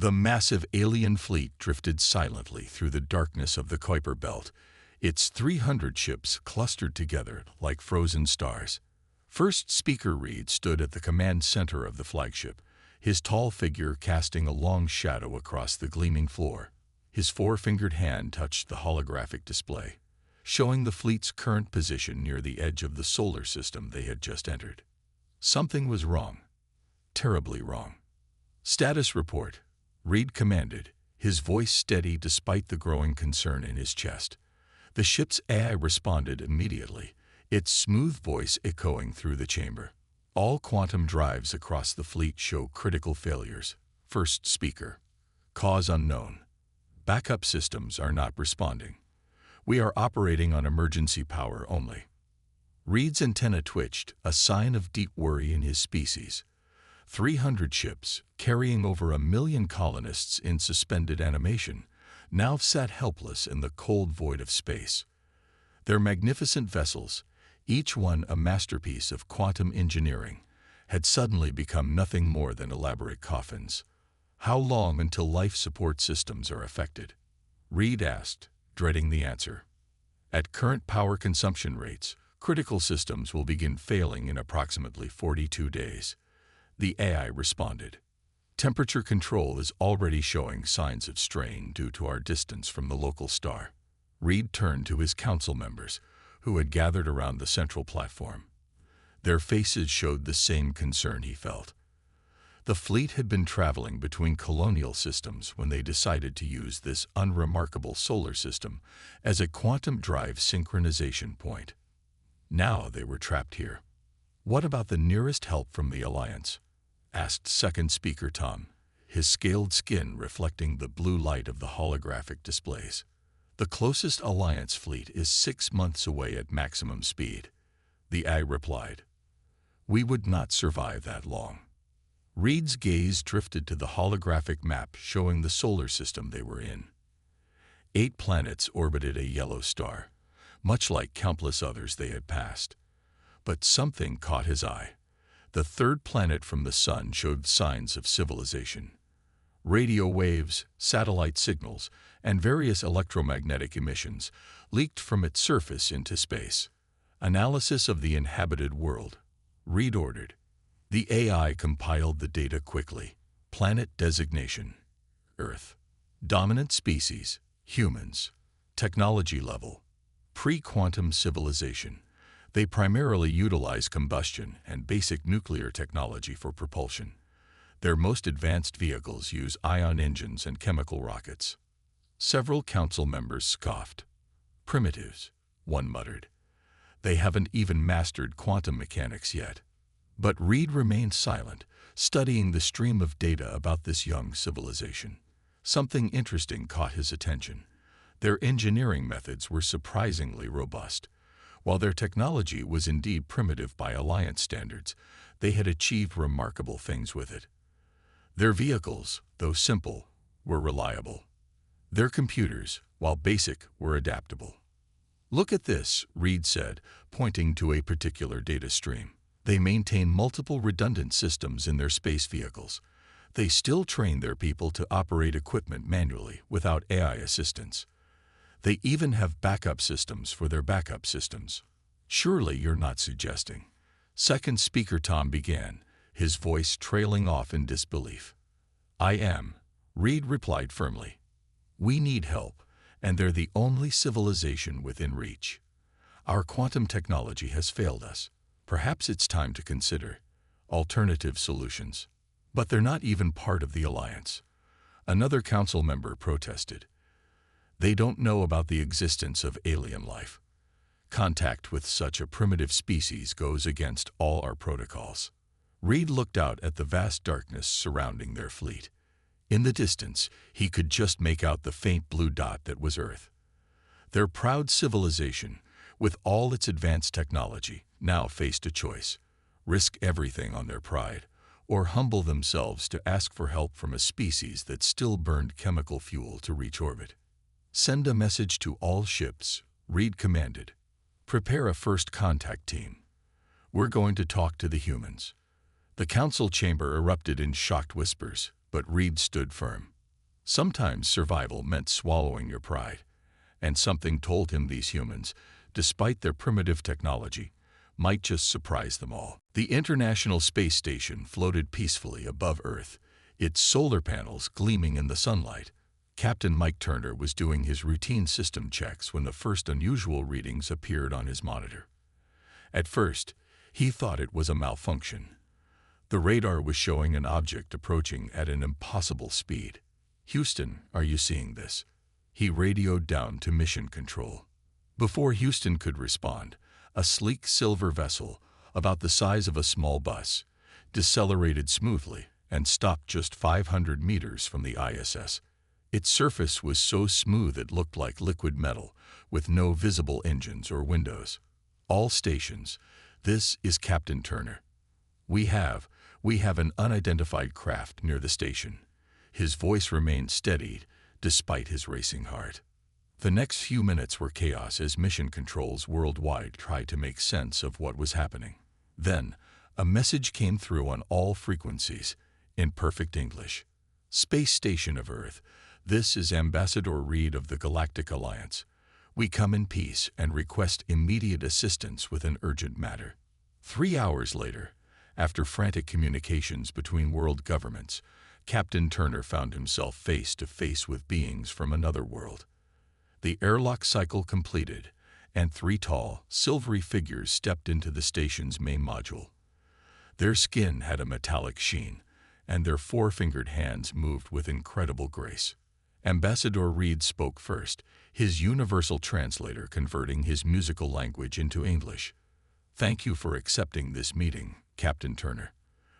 The massive alien fleet drifted silently through the darkness of the Kuiper Belt, its 300 ships clustered together like frozen stars. First Speaker Reed stood at the command center of the flagship, his tall figure casting a long shadow across the gleaming floor. His four-fingered hand touched the holographic display, showing the fleet's current position near the edge of the solar system they had just entered. Something was wrong. Terribly wrong. "Status report," Reed commanded, his voice steady despite the growing concern in his chest. The ship's AI responded immediately, its smooth voice echoing through the chamber. "All quantum drives across the fleet show critical failures. First Speaker. Cause unknown. Backup systems are not responding. We are operating on emergency power only." Reed's antenna twitched, a sign of deep worry in his species. 300 ships, carrying over 1 million colonists in suspended animation, now sat helpless in the cold void of space. Their magnificent vessels, each one a masterpiece of quantum engineering, had suddenly become nothing more than elaborate coffins. "How long until life support systems are affected?" Reed asked, dreading the answer. "At current power consumption rates, critical systems will begin failing in approximately 42 days. The AI responded. "Temperature control is already showing signs of strain due to our distance from the local star." Reed turned to his council members, who had gathered around the central platform. Their faces showed the same concern he felt. The fleet had been traveling between colonial systems when they decided to use this unremarkable solar system as a quantum drive synchronization point. Now they were trapped here. "What about the nearest help from the Alliance?" asked Second Speaker Tom, his scaled skin reflecting the blue light of the holographic displays. "The closest Alliance fleet is 6 months away at maximum speed," the AI replied. "We would not survive that long." Reed's gaze drifted to the holographic map showing the solar system they were in. 8 planets orbited a yellow star, much like countless others they had passed. But something caught his eye. The third planet from the sun showed signs of civilization. Radio waves, satellite signals, and various electromagnetic emissions leaked from its surface into space. "Analysis of the inhabited world," Reed ordered. The AI compiled the data quickly. Planet designation: Earth. Dominant species: humans. Technology level: pre-quantum civilization. They primarily utilize combustion and basic nuclear technology for propulsion. Their most advanced vehicles use ion engines and chemical rockets. Several council members scoffed. "Primitives," one muttered. "They haven't even mastered quantum mechanics yet." But Reed remained silent, studying the stream of data about this young civilization. Something interesting caught his attention. Their engineering methods were surprisingly robust. While their technology was indeed primitive by Alliance standards, they had achieved remarkable things with it. Their vehicles, though simple, were reliable. Their computers, while basic, were adaptable. "Look at this," Reed said, pointing to a particular data stream. "They maintain multiple redundant systems in their space vehicles. They still train their people to operate equipment manually without AI assistance. They even have backup systems for their backup systems." "Surely you're not suggesting?" Second Speaker Tom began, his voice trailing off in disbelief. "I am," Reed replied firmly. "We need help, and they're the only civilization within reach. Our quantum technology has failed us. Perhaps it's time to consider alternative solutions." "But they're not even part of the Alliance," another council member protested. "They don't know about the existence of alien life. Contact with such a primitive species goes against all our protocols." Reed looked out at the vast darkness surrounding their fleet. In the distance, he could just make out the faint blue dot that was Earth. Their proud civilization, with all its advanced technology, now faced a choice: risk everything on their pride, or humble themselves to ask for help from a species that still burned chemical fuel to reach orbit. "Send a message to all ships," Reed commanded. "Prepare a first contact team. We're going to talk to the humans." The council chamber erupted in shocked whispers, but Reed stood firm. Sometimes survival meant swallowing your pride, and something told him these humans, despite their primitive technology, might just surprise them all. The International Space Station floated peacefully above Earth, its solar panels gleaming in the sunlight. Captain Mike Turner was doing his routine system checks when the first unusual readings appeared on his monitor. At first, he thought it was a malfunction. The radar was showing an object approaching at an impossible speed. "Houston, are you seeing this?" He radioed down to Mission Control. Before Houston could respond, a sleek silver vessel, about the size of a small bus, decelerated smoothly and stopped just 500 meters from the ISS. Its surface was so smooth it looked like liquid metal, with no visible engines or windows. "All stations, this is Captain Turner. We have an unidentified craft near the station." His voice remained steadied, despite his racing heart. The next few minutes were chaos as mission controls worldwide tried to make sense of what was happening. Then, a message came through on all frequencies, in perfect English. "Space Station of Earth, this is Ambassador Reed of the Galactic Alliance. We come in peace and request immediate assistance with an urgent matter." 3 hours later, after frantic communications between world governments, Captain Turner found himself face to face with beings from another world. The airlock cycle completed, and 3 tall, silvery figures stepped into the station's main module. Their skin had a metallic sheen, and their 4-fingered hands moved with incredible grace. Ambassador Reed spoke first, his universal translator converting his musical language into English. "Thank you for accepting this meeting, Captain Turner.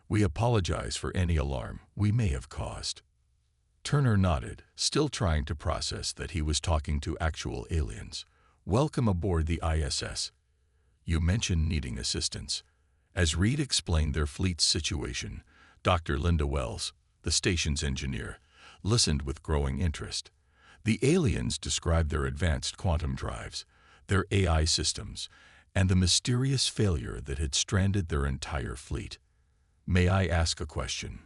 We apologize for any alarm we may have caused." Turner nodded, still trying to process that he was talking to actual aliens. "Welcome aboard the ISS. You mentioned needing assistance." As Reed explained their fleet's situation, Dr. Linda Wells, the station's engineer, listened with growing interest. The aliens described their advanced quantum drives, their AI systems, and the mysterious failure that had stranded their entire fleet. "May I ask a question?"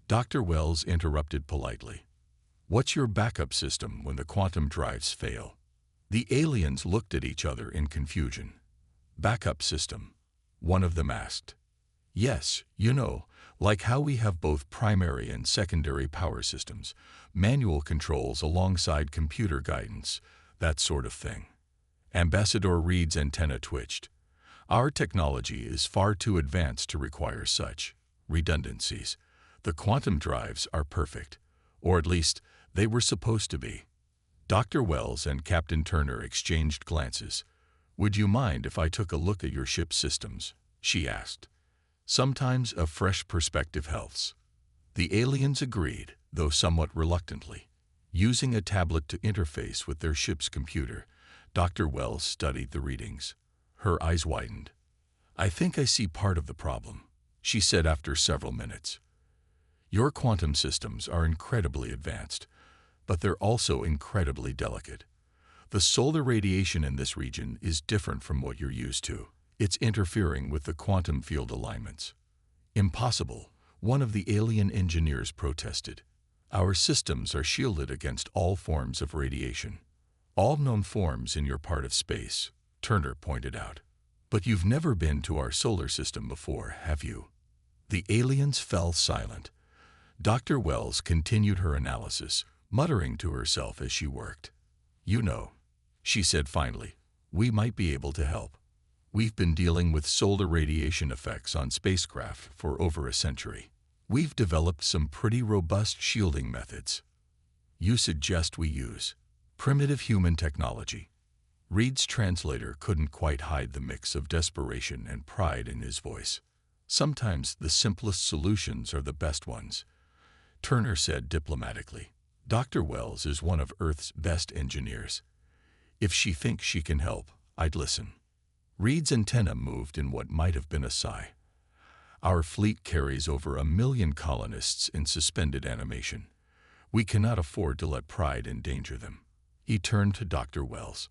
Dr. Wells interrupted politely. "What's your backup system when the quantum drives fail?" The aliens looked at each other in confusion. "Backup system?" one of them asked. "Yes, like how we have both primary and secondary power systems, manual controls alongside computer guidance, that sort of thing." Ambassador Reed's antenna twitched. "Our technology is far too advanced to require such redundancies. The quantum drives are perfect, or at least they were supposed to be." Dr. Wells and Captain Turner exchanged glances. "Would you mind if I took a look at your ship's systems?" she asked. "Sometimes a fresh perspective helps." The aliens agreed, though somewhat reluctantly. Using a tablet to interface with their ship's computer, Dr. Wells studied the readings. Her eyes widened. "I think I see part of the problem," she said after several minutes. "Your quantum systems are incredibly advanced, but they're also incredibly delicate. The solar radiation in this region is different from what you're used to. It's interfering with the quantum field alignments." "Impossible," one of the alien engineers protested. "Our systems are shielded against all forms of radiation." "All known forms in your part of space," Turner pointed out. "But you've never been to our solar system before, have you?" The aliens fell silent. Dr. Wells continued her analysis, muttering to herself as she worked. She said finally, "we might be able to help. We've been dealing with solar radiation effects on spacecraft for over a century. We've developed some pretty robust shielding methods." "You suggest we use primitive human technology?" Reed's translator couldn't quite hide the mix of desperation and pride in his voice. "Sometimes the simplest solutions are the best ones," Turner said diplomatically. "Dr. Wells is one of Earth's best engineers. If she thinks she can help, I'd listen." Reed's antenna moved in what might have been a sigh. "Our fleet carries over 1 million colonists in suspended animation. We cannot afford to let pride endanger them." He turned to Dr. Wells.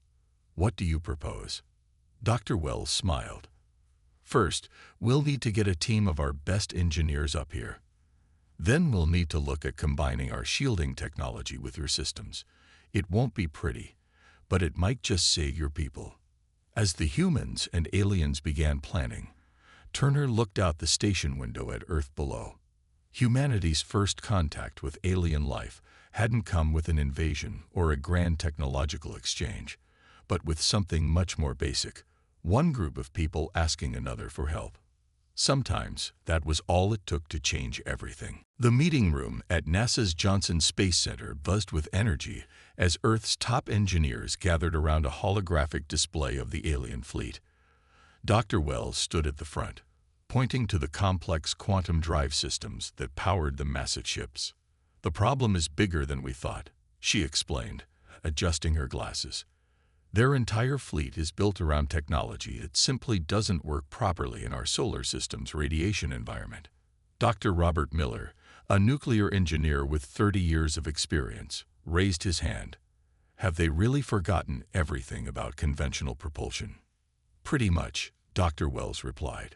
"What do you propose?" Dr. Wells smiled. "First, we'll need to get a team of our best engineers up here. Then we'll need to look at combining our shielding technology with your systems. It won't be pretty, but it might just save your people." As the humans and aliens began planning, Turner looked out the station window at Earth below. Humanity's first contact with alien life hadn't come with an invasion or a grand technological exchange, but with something much more basic: one group of people asking another for help. Sometimes that was all it took to change everything. The meeting room at NASA's Johnson Space Center buzzed with energy as Earth's top engineers gathered around a holographic display of the alien fleet. Dr. Wells stood at the front, pointing to the complex quantum drive systems that powered the massive ships. "The problem is bigger than we thought," she explained, adjusting her glasses. "Their entire fleet is built around technology that simply doesn't work properly in our solar system's radiation environment." Dr. Robert Miller, a nuclear engineer with 30 years of experience, raised his hand. "Have they really forgotten everything about conventional propulsion?" "Pretty much," Dr. Wells replied.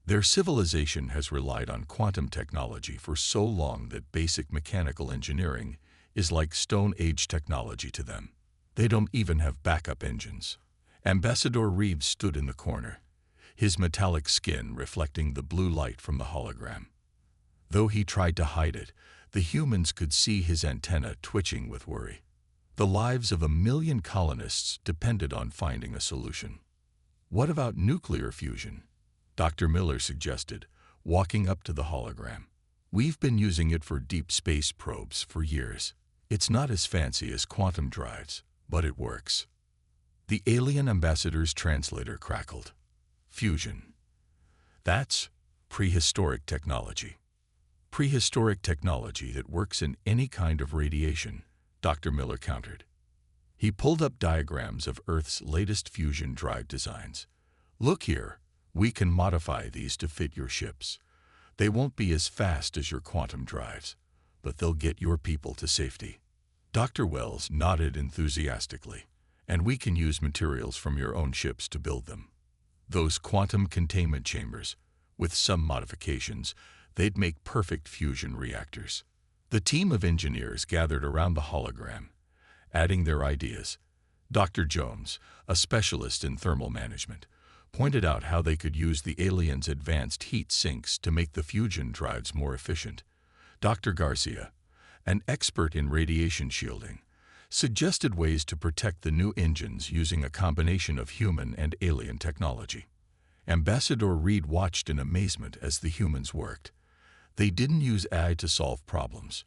"Their civilization has relied on quantum technology for so long that basic mechanical engineering is like Stone Age technology to them. They don't even have backup engines." Ambassador Reeves stood in the corner, his metallic skin reflecting the blue light from the hologram. Though he tried to hide it, the humans could see his antenna twitching with worry. The lives of 1 million colonists depended on finding a solution. "What about nuclear fusion?" Dr. Miller suggested, walking up to the hologram. "We've been using it for deep space probes for years. It's not as fancy as quantum drives, but it works." The alien ambassador's translator crackled. "Fusion. That's prehistoric technology." "Prehistoric technology that works in any kind of radiation," Dr. Miller countered. He pulled up diagrams of Earth's latest fusion drive designs. "Look here, we can modify these to fit your ships. They won't be as fast as your quantum drives, but they'll get your people to safety." Dr. Wells nodded enthusiastically. "And we can use materials from your own ships to build them. Those quantum containment chambers, with some modifications, they'd make perfect fusion reactors." The team of engineers gathered around the hologram, adding their ideas. Dr. Jones, a specialist in thermal management, pointed out how they could use the aliens' advanced heat sinks to make the fusion drives more efficient. Dr. Garcia, an expert in radiation shielding, suggested ways to protect the new engines using a combination of human and alien technology. Ambassador Reed watched in amazement as the humans worked. They didn't use AI to solve problems.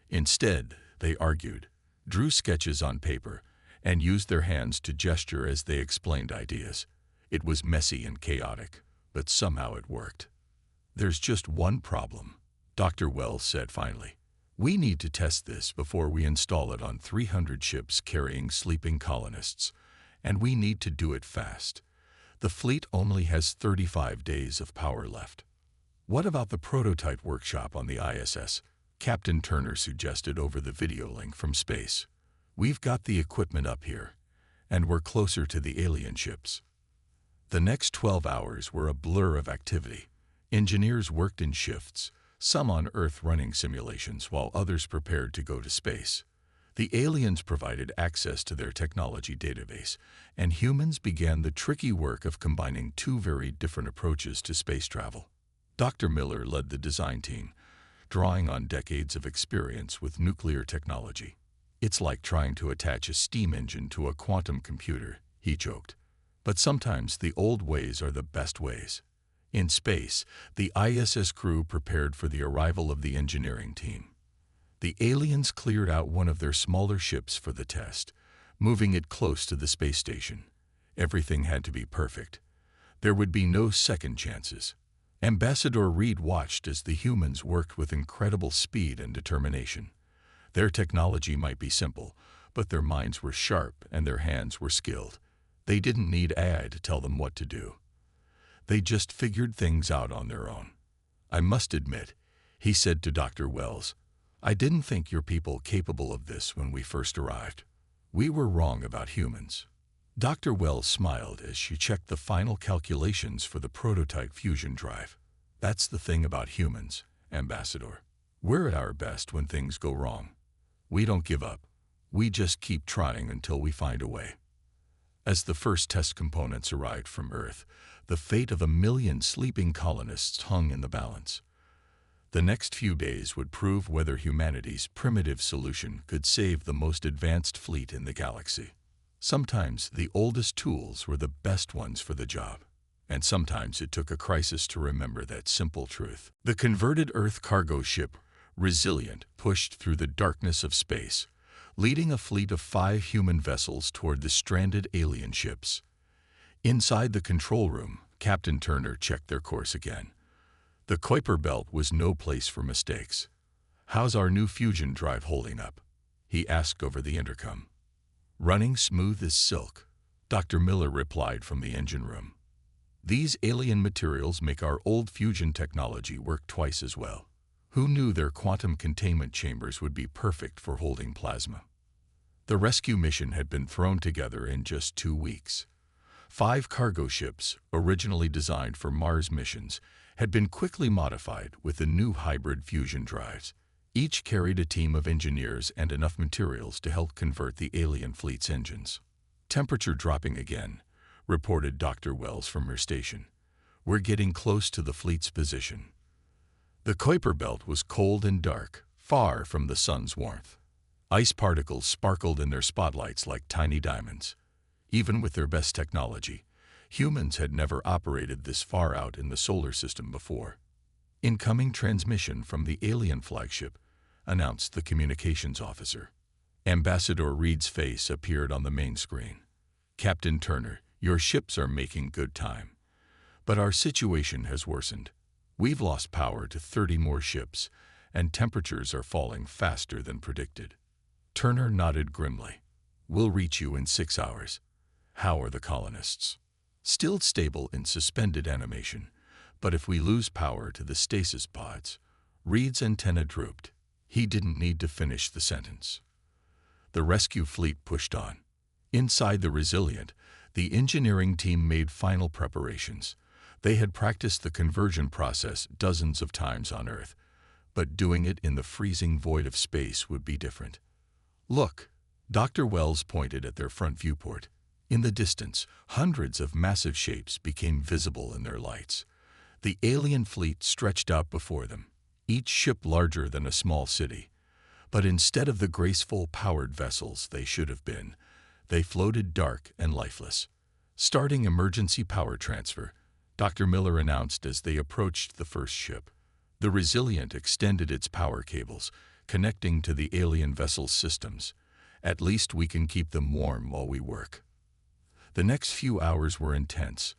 Instead, they argued, drew sketches on paper, and used their hands to gesture as they explained ideas. It was messy and chaotic, but somehow it worked. "There's just one problem," Dr. Wells said finally. "We need to test this before we install it on 300 ships carrying sleeping colonists, and we need to do it fast. The fleet only has 35 days of power left." "What about the prototype workshop on the ISS?" Captain Turner suggested over the video link from space. "We've got the equipment up here, and we're closer to the alien ships." The next 12 hours were a blur of activity. Engineers worked in shifts, some on Earth running simulations while others prepared to go to space. The aliens provided access to their technology database, and humans began the tricky work of combining two very different approaches to space travel. Dr. Miller led the design team, drawing on decades of experience with nuclear technology. "It's like trying to attach a steam engine to a quantum computer," he joked. "But sometimes the old ways are the best ways." In space, the ISS crew prepared for the arrival of the engineering team. The aliens cleared out one of their smaller ships for the test, moving it close to the space station. Everything had to be perfect. There would be no second chances. Ambassador Reed watched as the humans worked with incredible speed and determination. Their technology might be simple, but their minds were sharp and their hands were skilled. They didn't need AI to tell them what to do. They just figured things out on their own. "I must admit," he said to Dr. Wells, "I didn't think your people capable of this when we first arrived. We were wrong about humans." Dr. Wells smiled as she checked the final calculations for the prototype fusion drive. "That's the thing about humans, Ambassador. We're at our best when things go wrong. We don't give up. We just keep trying until we find a way. As the first test components arrived from Earth, the fate of 1 million sleeping colonists hung in the balance. The next few days would prove whether humanity's primitive solution could save the most advanced fleet in the galaxy. Sometimes the oldest tools were the best ones for the job, and sometimes it took a crisis to remember that simple truth. The converted Earth cargo ship, Resilient, pushed through the darkness of space, leading a fleet of 5 human vessels toward the stranded alien ships. Inside the control room, Captain Turner checked their course again. The Kuiper Belt was no place for mistakes. "How's our new fusion drive holding up?" he asked over the intercom. "Running smooth as silk," Dr. Miller replied from the engine room. "These alien materials make our old fusion technology work twice as well. Who knew their quantum containment chambers would be perfect for holding plasma?" The rescue mission had been thrown together in just 2 weeks. 5 cargo ships, originally designed for Mars missions, had been quickly modified with the new hybrid fusion drives. Each carried a team of engineers and enough materials to help convert the alien fleet's engines. "Temperature dropping again," reported Dr. Wells from her station. "We're getting close to the fleet's position." The Kuiper Belt was cold and dark, far from the sun's warmth. Ice particles sparkled in their spotlights like tiny diamonds. Even with their best technology, humans had never operated this far out in the solar system before. "Incoming transmission from the alien flagship," announced the communications officer. Ambassador Reed's face appeared on the main screen. "Captain Turner, your ships are making good time. But our situation has worsened. We've lost power to 30 more ships, and temperatures are falling faster than predicted." Turner nodded grimly. "We'll reach you in 6 hours. How are the colonists?" "Still stable in suspended animation, but if we lose power to the stasis pods..." Reed's antenna drooped. He didn't need to finish the sentence. The rescue fleet pushed on. Inside the Resilient, the engineering team made final preparations. They had practiced the conversion process dozens of times on Earth, but doing it in the freezing void of space would be different. "Look," Dr. Wells pointed at their front viewport. In the distance, hundreds of massive shapes became visible in their lights. The alien fleet stretched out before them, each ship larger than a small city. But instead of the graceful, powered vessels they should have been, they floated dark and lifeless. "Starting emergency power transfer," Dr. Miller announced as they approached the first ship. The Resilient extended its power cables, connecting to the alien vessel's systems. "At least we can keep them warm while we work." The next few hours were intense.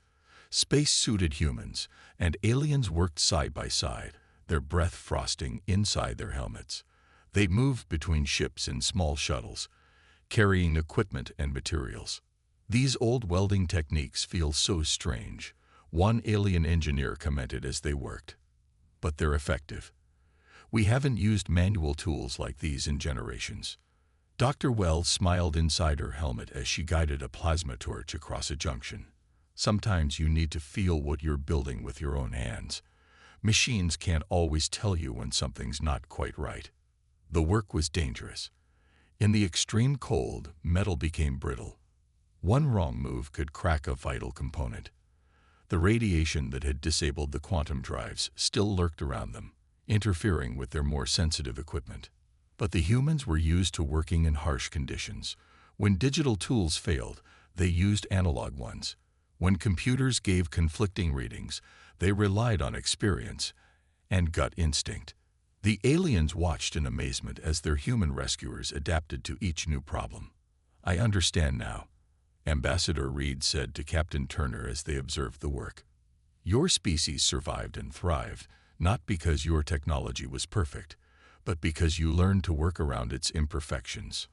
Space-suited humans and aliens worked side by side, their breath frosting inside their helmets. They moved between ships in small shuttles, carrying equipment and materials. "These old welding techniques feel so strange," one alien engineer commented as they worked. "But they're effective. We haven't used manual tools like these in generations." Dr. Wells smiled inside her helmet as she guided a plasma torch across a junction. "Sometimes you need to feel what you're building with your own hands. Machines can't always tell you when something's not quite right." The work was dangerous. In the extreme cold, metal became brittle. One wrong move could crack a vital component. The radiation that had disabled the quantum drives still lurked around them, interfering with their more sensitive equipment. But the humans were used to working in harsh conditions. When digital tools failed, they used analog ones. When computers gave conflicting readings, they relied on experience and gut instinct. The aliens watched in amazement as their human rescuers adapted to each new problem. "I understand now," Ambassador Reed said to Captain Turner as they observed the work. "Your species survived and thrived, not because your technology was perfect, but because you learned to work around its imperfections."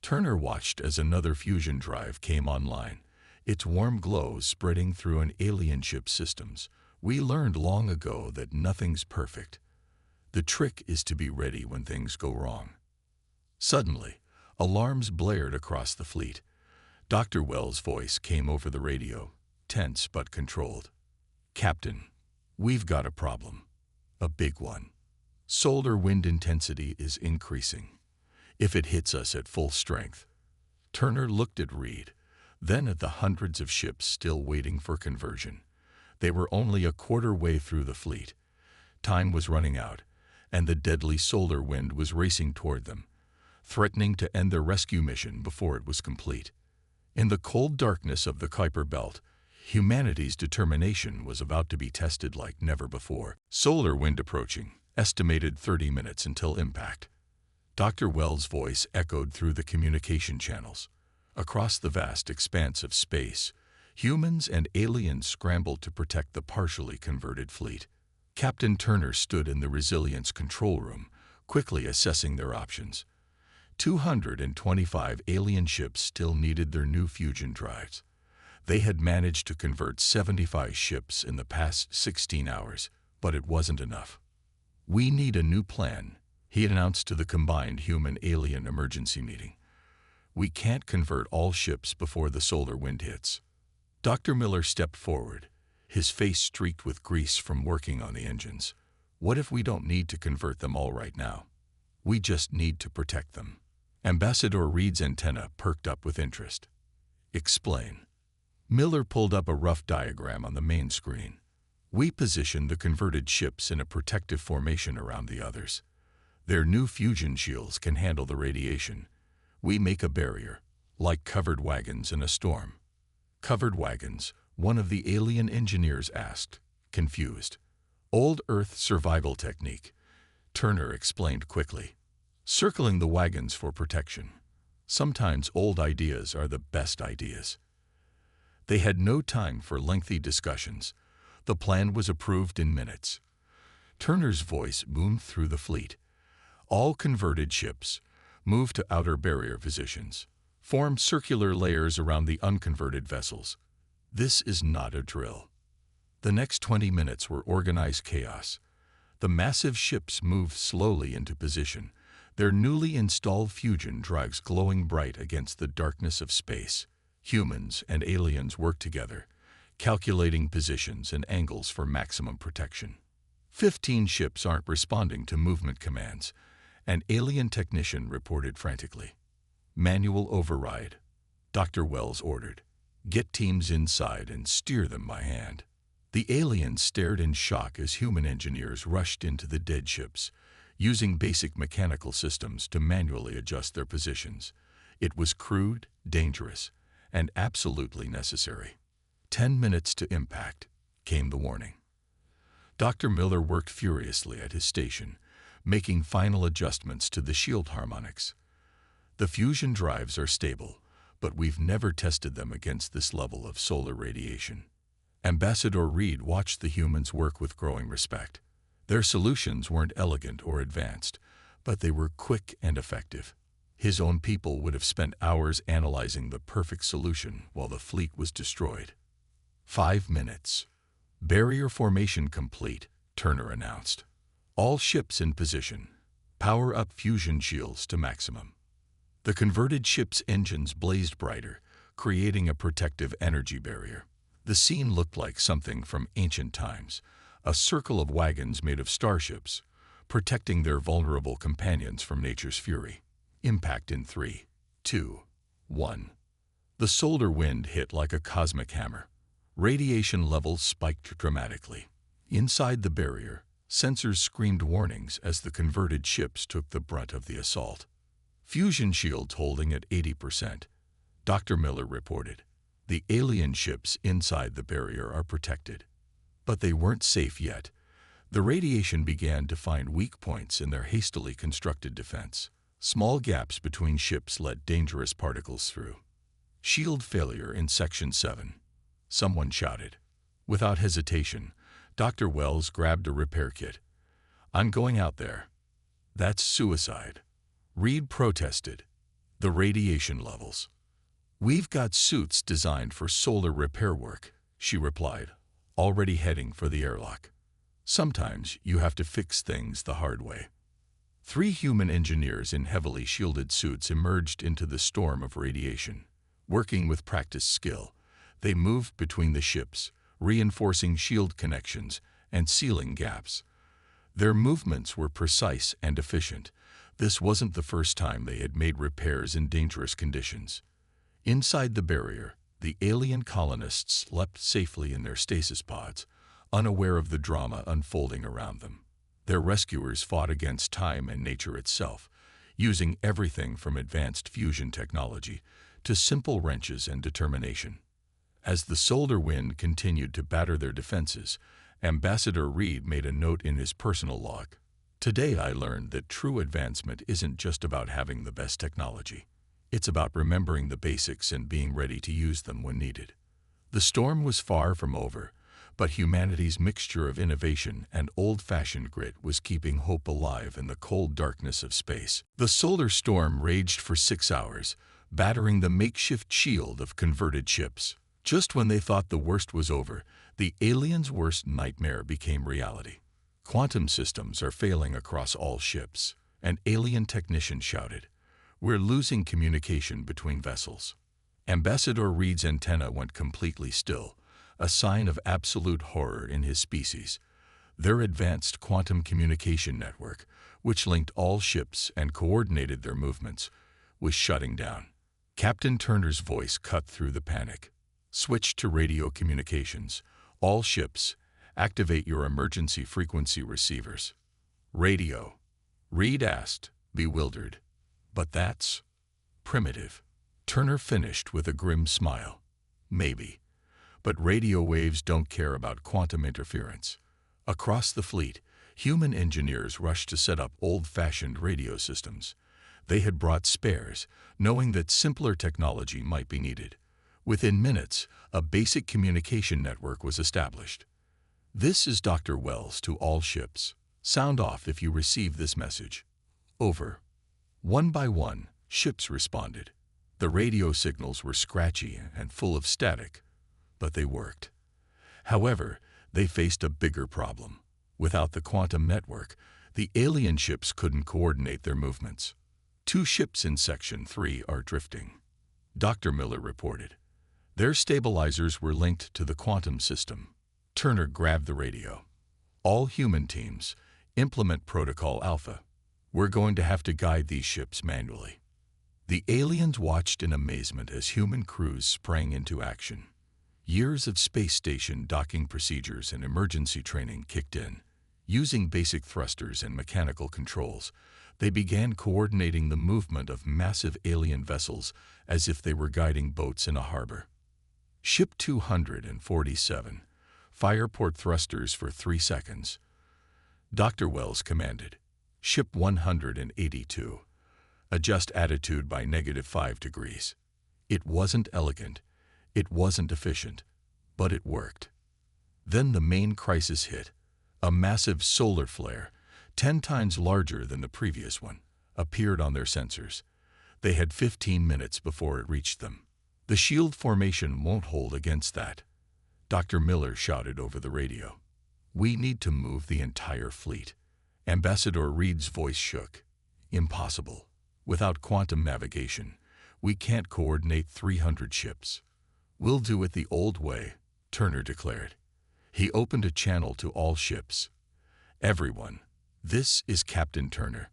Turner watched as another fusion drive came online, its warm glow spreading through an alien ship's systems. "We learned long ago that nothing's perfect. The trick is to be ready when things go wrong." Suddenly, alarms blared across the fleet. Dr. Wells' voice came over the radio, tense but controlled. "Captain, we've got a problem. A big one." Solar wind intensity is increasing. If it hits us at full strength. Turner looked at Reed, then at the hundreds of ships still waiting for conversion. They were only a quarter way through the fleet. Time was running out, and the deadly solar wind was racing toward them, threatening to end their rescue mission before it was complete. In the cold darkness of the Kuiper Belt, humanity's determination was about to be tested like never before. Solar wind approaching, estimated 30 minutes until impact. Dr. Wells' voice echoed through the communication channels. Across the vast expanse of space, humans and aliens scrambled to protect the partially converted fleet. Captain Turner stood in the Resilience control room, quickly assessing their options. 225 alien ships still needed their new fusion drives. They had managed to convert 75 ships in the past 16 hours, but it wasn't enough. "We need a new plan," he announced to the combined human-alien emergency meeting. "We can't convert all ships before the solar wind hits." Dr. Miller stepped forward, his face streaked with grease from working on the engines. "What if we don't need to convert them all right now? We just need to protect them." Ambassador Reed's antenna perked up with interest. "Explain." Miller pulled up a rough diagram on the main screen. "We position the converted ships in a protective formation around the others. Their new fusion shields can handle the radiation. We make a barrier, like covered wagons in a storm." "Covered wagons?" one of the alien engineers asked, confused. "Old Earth survival technique," Turner explained quickly. "Circling the wagons for protection. Sometimes old ideas are the best ideas." They had no time for lengthy discussions. The plan was approved in minutes. Turner's voice boomed through the fleet. "All converted ships, move to outer barrier positions. Form circular layers around the unconverted vessels. This is not a drill." The next 20 minutes were organized chaos. The massive ships moved slowly into position, their newly installed fusion drives glowing bright against the darkness of space. Humans and aliens worked together, calculating positions and angles for maximum protection. 15 ships aren't responding to movement commands, an alien technician reported frantically. "Manual override," Dr. Wells ordered. "Get teams inside and steer them by hand." The aliens stared in shock as human engineers rushed into the dead ships, using basic mechanical systems to manually adjust their positions. It was crude, dangerous, and absolutely necessary. 10 minutes to impact, came the warning. Dr. Miller worked furiously at his station, making final adjustments to the shield harmonics. "The fusion drives are stable, but we've never tested them against this level of solar radiation." Ambassador Reed watched the humans work with growing respect. Their solutions weren't elegant or advanced, but they were quick and effective. His own people would have spent hours analyzing the perfect solution while the fleet was destroyed. 5 minutes. "Barrier formation complete," Turner announced. "All ships in position. Power up fusion shields to maximum." The converted ship's engines blazed brighter, creating a protective energy barrier. The scene looked like something from ancient times, a circle of wagons made of starships, protecting their vulnerable companions from nature's fury. Impact in 3, 2, 1. The solar wind hit like a cosmic hammer. Radiation levels spiked dramatically. Inside the barrier, sensors screamed warnings as the converted ships took the brunt of the assault. "Fusion shields holding at 80%, Dr. Miller reported. "The alien ships inside the barrier are protected." But they weren't safe yet. The radiation began to find weak points in their hastily constructed defense. Small gaps between ships let dangerous particles through. "Shield failure in Section 7. Someone shouted. Without hesitation, Dr. Wells grabbed a repair kit. "I'm going out there." "That's suicide," Reed protested. "The radiation levels." "We've got suits designed for solar repair work," she replied, already heading for the airlock. "Sometimes you have to fix things the hard way." 3 human engineers in heavily shielded suits emerged into the storm of radiation. Working with practiced skill, they moved between the ships, reinforcing shield connections and sealing gaps. Their movements were precise and efficient. This wasn't the first time they had made repairs in dangerous conditions. Inside the barrier, the alien colonists leapt safely in their stasis pods, unaware of the drama unfolding around them. Their rescuers fought against time and nature itself, using everything from advanced fusion technology to simple wrenches and determination. As the solar wind continued to batter their defenses, Ambassador Reed made a note in his personal log. "Today I learned that true advancement isn't just about having the best technology. It's about remembering the basics and being ready to use them when needed." The storm was far from over, but humanity's mixture of innovation and old-fashioned grit was keeping hope alive in the cold darkness of space. The solar storm raged for 6 hours, battering the makeshift shield of converted ships. Just when they thought the worst was over, the aliens' worst nightmare became reality. "Quantum systems are failing across all ships," an alien technician shouted. "We're losing communication between vessels." Ambassador Reed's antenna went completely still, a sign of absolute horror in his species. Their advanced quantum communication network, which linked all ships and coordinated their movements, was shutting down. Captain Turner's voice cut through the panic. "Switch to radio communications. All ships, activate your emergency frequency receivers." "Radio?" Reed asked, bewildered. "But that's primitive." Turner finished with a grim smile. "Maybe. But radio waves don't care about quantum interference." Across the fleet, human engineers rushed to set up old-fashioned radio systems. They had brought spares, knowing that simpler technology might be needed. Within minutes, a basic communication network was established. "This is Dr. Wells to all ships. Sound off if you receive this message." "Over." One by one, ships responded. The radio signals were scratchy and full of static, but they worked. However, they faced a bigger problem. Without the quantum network, the alien ships couldn't coordinate their movements. "2 ships in Section 3 are drifting," Dr. Miller reported. Their stabilizers were linked to the quantum system. Turner grabbed the radio. "All human teams, implement Protocol Alpha. We're going to have to guide these ships manually." The aliens watched in amazement as human crews sprang into action. Years of space station docking procedures and emergency training kicked in. Using basic thrusters and mechanical controls, they began coordinating the movement of massive alien vessels as if they were guiding boats in a harbor. "Ship 247. Fire port thrusters for 3 seconds." Dr. Wells commanded. "Ship 182. Adjust attitude by -5 degrees." It wasn't elegant, it wasn't efficient, but it worked. Then the main crisis hit. A massive solar flare, 10 times larger than the previous one, appeared on their sensors. They had 15 minutes before it reached them. "The shield formation won't hold against that," Dr. Miller shouted over the radio. "We need to move the entire fleet." Ambassador Reed's voice shook. "Impossible. Without quantum navigation, we can't coordinate 300 ships." "We'll do it the old way," Turner declared. He opened a channel to all ships. "Everyone, this is Captain Turner.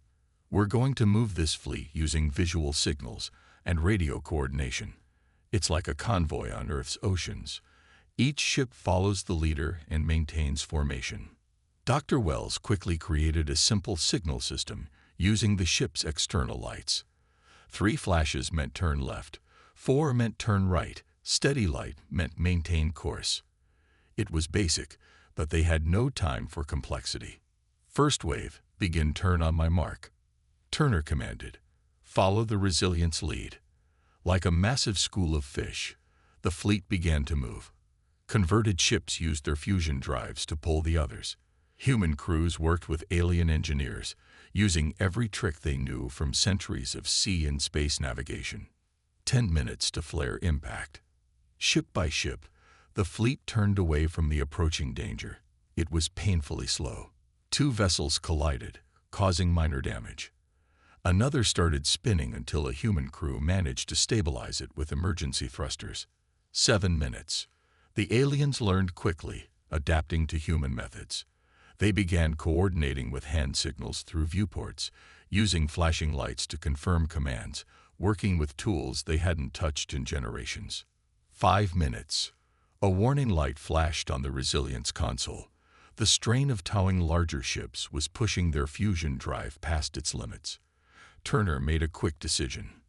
We're going to move this fleet using visual signals and radio coordination. It's like a convoy on Earth's oceans. Each ship follows the leader and maintains formation." Dr. Wells quickly created a simple signal system using the ship's external lights. 3 flashes meant turn left, 4 meant turn right, steady light meant maintain course. It was basic, but they had no time for complexity. "First wave, begin turn on my mark," Turner commanded. "Follow the resilience lead." Like a massive school of fish, the fleet began to move. Converted ships used their fusion drives to pull the others. Human crews worked with alien engineers, using every trick they knew from centuries of sea and space navigation. 10 minutes to flare impact. Ship by ship, the fleet turned away from the approaching danger. It was painfully slow. 2 vessels collided, causing minor damage. Another started spinning until a human crew managed to stabilize it with emergency thrusters. 7 minutes. The aliens learned quickly, adapting to human methods. They began coordinating with hand signals through viewports, using flashing lights to confirm commands, working with tools they hadn't touched in generations. 5 minutes. A warning light flashed on the resilience console. The strain of towing larger ships was pushing their fusion drive past its limits. Turner made a quick decision.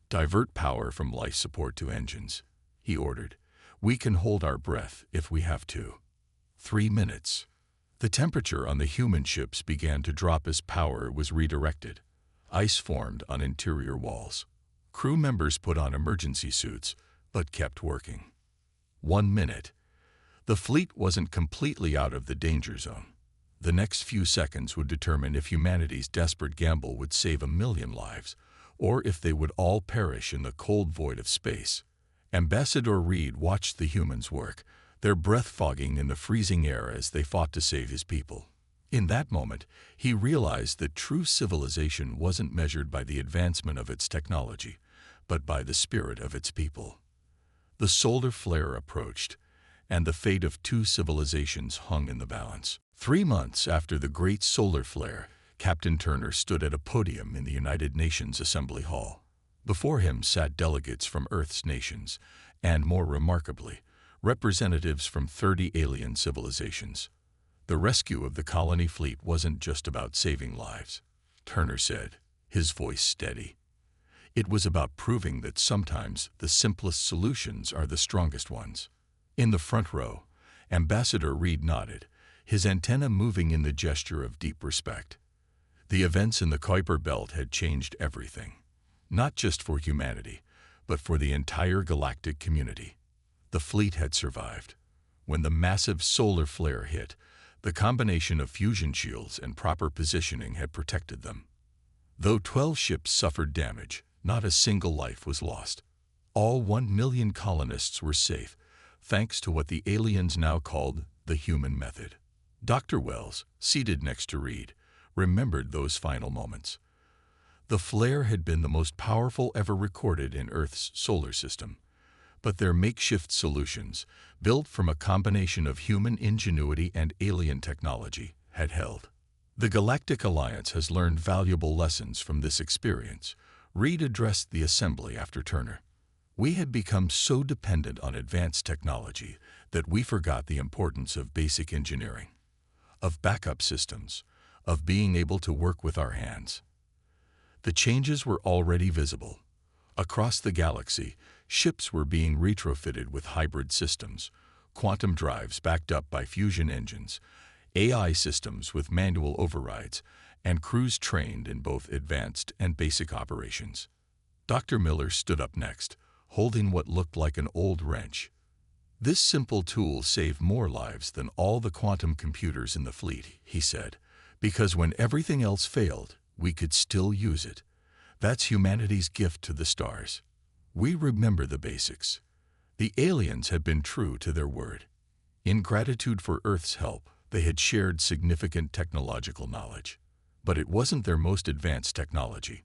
"Divert power from life support to engines," he ordered. "We can hold our breath if we have to." 3 minutes. The temperature on the human ships began to drop as power was redirected. Ice formed on interior walls. Crew members put on emergency suits, but kept working. 1 minute. The fleet wasn't completely out of the danger zone. The next few seconds would determine if humanity's desperate gamble would save 1,000,000 lives, or if they would all perish in the cold void of space. Ambassador Reed watched the humans work, their breath fogging in the freezing air as they fought to save his people. In that moment, he realized that true civilization wasn't measured by the advancement of its technology, but by the spirit of its people. The solar flare approached, and the fate of 2 civilizations hung in the balance. 3 months after the great solar flare, Captain Turner stood at a podium in the United Nations Assembly Hall. Before him sat delegates from Earth's nations, and more remarkably, representatives from 30 alien civilizations. The rescue of the colony fleet wasn't just about saving lives, Turner said, his voice steady. It was about proving that sometimes the simplest solutions are the strongest ones. In the front row, Ambassador Reed nodded, his antenna moving in the gesture of deep respect. The events in the Kuiper Belt had changed everything, not just for humanity, but for the entire galactic community. The fleet had survived. When the massive solar flare hit, the combination of fusion shields and proper positioning had protected them. Though 12 ships suffered damage, not a single life was lost. All 1,000,000 colonists were safe, thanks to what the aliens now called the human method. Dr. Wells, seated next to Reed, remembered those final moments. The flare had been the most powerful ever recorded in Earth's solar system, but their makeshift solutions, built from a combination of human ingenuity and alien technology, had held. The Galactic Alliance has learned valuable lessons from this experience, Reed addressed the assembly after Turner. We had become so dependent on advanced technology that we forgot the importance of basic engineering, of backup systems, of being able to work with our hands. The changes were already visible. Across the galaxy, ships were being retrofitted with hybrid systems, quantum drives backed up by fusion engines, AI systems with manual overrides, and crews trained in both advanced and basic operations. Dr. Miller stood up next, holding what looked like an old wrench. "This simple tool saved more lives than all the quantum computers in the fleet," he said, "because when everything else failed, we could still use it. That's humanity's gift to the stars. We remember the basics." The aliens had been true to their word. In gratitude for Earth's help, they had shared significant technological knowledge. But it wasn't their most advanced technology.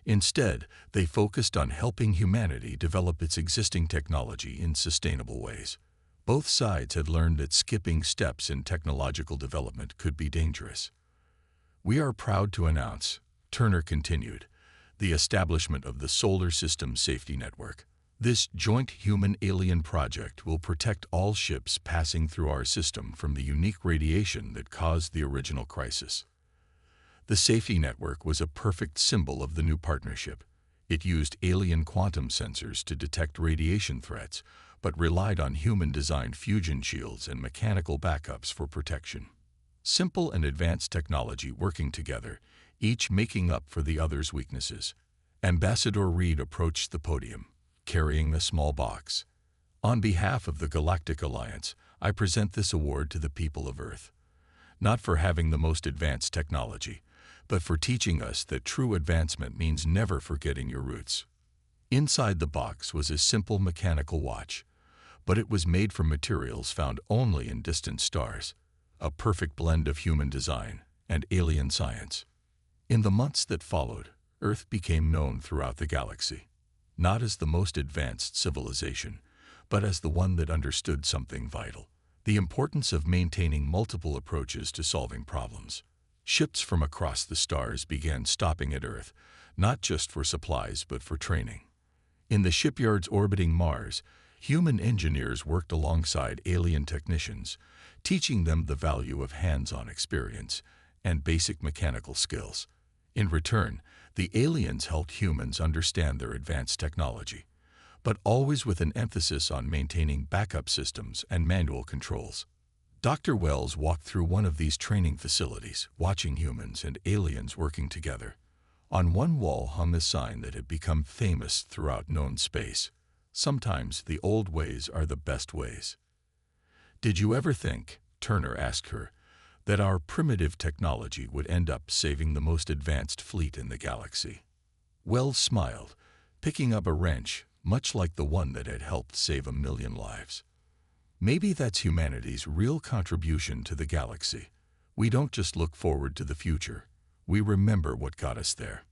Instead, they focused on helping humanity develop its existing technology in sustainable ways. Both sides had learned that skipping steps in technological development could be dangerous. "We are proud to announce," Turner continued, "the establishment of the Solar System Safety Network. This joint human-alien project will protect all ships passing through our system from the unique radiation that caused the original crisis." The safety network was a perfect symbol of the new partnership. It used alien quantum sensors to detect radiation threats, but relied on human-designed fusion shields and mechanical backups for protection. Simple and advanced technology working together, each making up for the other's weaknesses. Ambassador Reed approached the podium, carrying a small box. "On behalf of the Galactic Alliance, I present this award to the people of Earth. Not for having the most advanced technology, but for teaching us that true advancement means never forgetting your roots." Inside the box was a simple mechanical watch, but it was made from materials found only in distant stars, a perfect blend of human design and alien science. In the months that followed, Earth became known throughout the galaxy, not as the most advanced civilization, but as the one that understood something vital. The importance of maintaining multiple approaches to solving problems. Ships from across the stars began stopping at Earth, not just for supplies but for training. In the shipyards orbiting Mars, human engineers worked alongside alien technicians, teaching them the value of hands-on experience and basic mechanical skills. In return, the aliens helped humans understand their advanced technology, but always with an emphasis on maintaining backup systems and manual controls. Dr. Wells walked through one of these training facilities, watching humans and aliens working together. On one wall hung a sign that had become famous throughout known space. "Sometimes the old ways are the best ways." "Did you ever think," Turner asked her, "that our primitive technology would end up saving the most advanced fleet in the galaxy?" Wells smiled, picking up a wrench, much like the one that had helped save 1,000,000 lives. "Maybe that's humanity's real contribution to the galaxy. We don't just look forward to the future. We remember what got us there."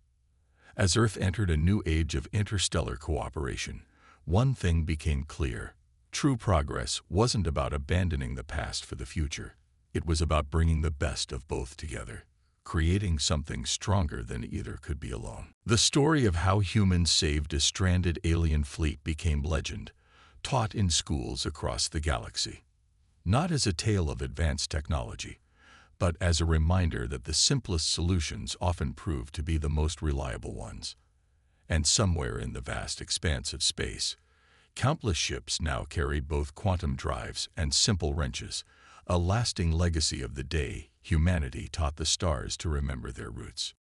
As Earth entered a new age of interstellar cooperation, one thing became clear. True progress wasn't about abandoning the past for the future. It was about bringing the best of both together, creating something stronger than either could be alone. The story of how humans saved a stranded alien fleet became legend, taught in schools across the galaxy. Not as a tale of advanced technology, but as a reminder that the simplest solutions often prove to be the most reliable ones. And somewhere in the vast expanse of space, countless ships now carry both quantum drives and simple wrenches, a lasting legacy of the day humanity taught the stars to remember their roots.